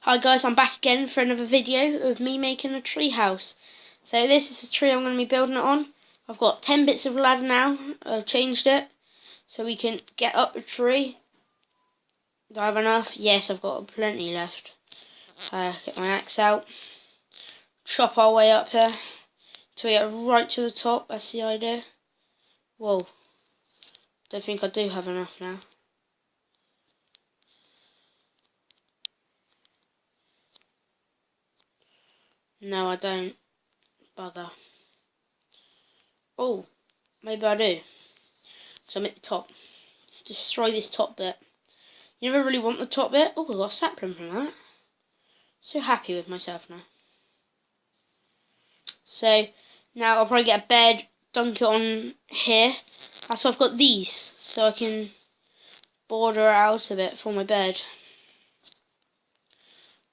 Hi guys, I'm back again for another video of me making a tree house. So this is the tree I'm going to be building it on. I've got 10 bits of ladder now. I've changed it so we can get up the tree. Do I have enough? Yes, I've got plenty left. Get my axe out. Chop our way up here till we get right to the top. That's the idea. Whoa. Don't think I do have enough now. No, I don't. Bugger. Oh, maybe I do. So I'm at the top. Let's destroy this top bit. You never really want the top bit. Oh, I got a sapling from that. So happy with myself now. So now I'll probably get a bed, dunk it on here. That's why I've got these, so I can border out a bit for my bed.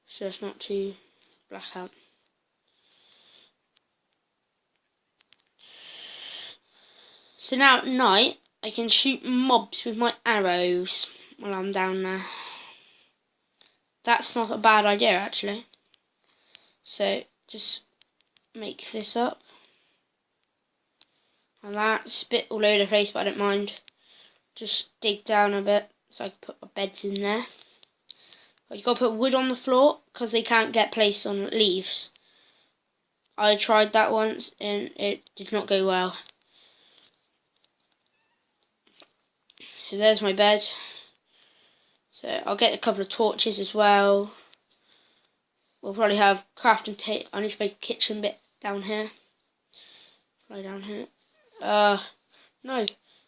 So it's not too black out. So now at night, I can shoot mobs with my arrows while I'm down there. That's not a bad idea actually. So just make this up. And that, spit all over the place, but I don't mind. Just dig down a bit so I can put my beds in there. But you've got to put wood on the floor because they can't get placed on leaves. I tried that once and it did not go well. So there's my bed. So I'll get a couple of torches as well. We'll probably have crafting table. I need to make a kitchen bit down here. Right down here. No, I'm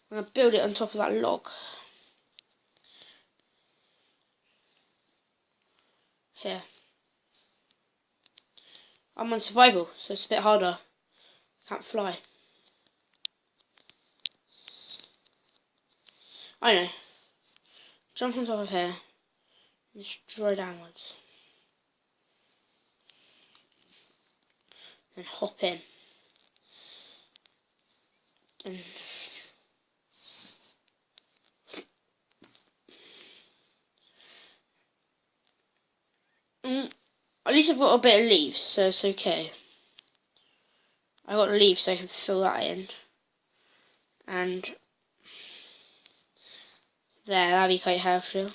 going to build it on top of that log. Here. I'm on survival, so it's a bit harder. Can't fly. I know. Jump on top of here. And just draw downwards. And hop in. And at least I've got a bit of leaves, so it's okay. I got leaves so I can fill that in. And there, that'd be quite helpful.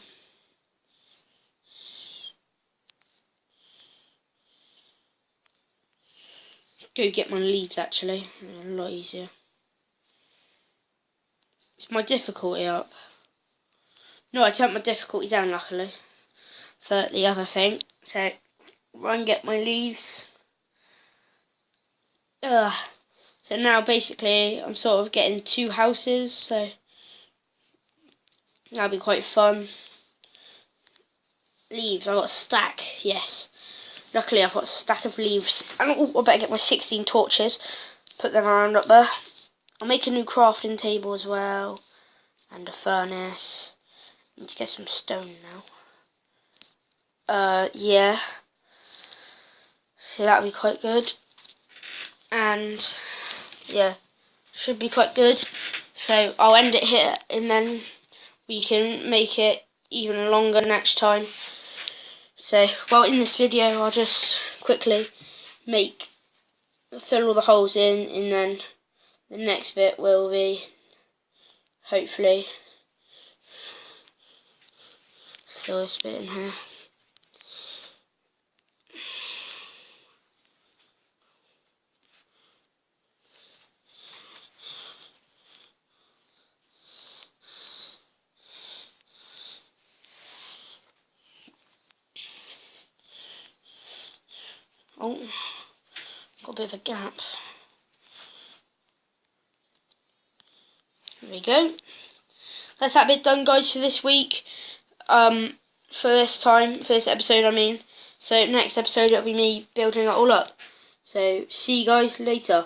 Go get my leaves actually, a lot easier. Is my difficulty up? No, I turned my difficulty down luckily for the other thing. So run and get my leaves. So now basically I'm sort of getting 2 houses, so that'll be quite fun. Leaves, I got a stack, yes. Luckily I've got a stack of leaves. And I better get my 16 torches, put them around up there. I'll make a new crafting table as well. And a furnace. Need to get some stone now. Yeah. So that'll be quite good. And yeah, should be quite good. So I'll end it here and then we can make it even longer next time. So, well, in this video I'll just quickly fill all the holes in, and then the next bit will be hopefully fill this bit in here. Oh, got a bit of a gap. There we go. That's that bit done, guys, for this week. For this episode, I mean. So next episode it'll be me building it all up. So see you guys later.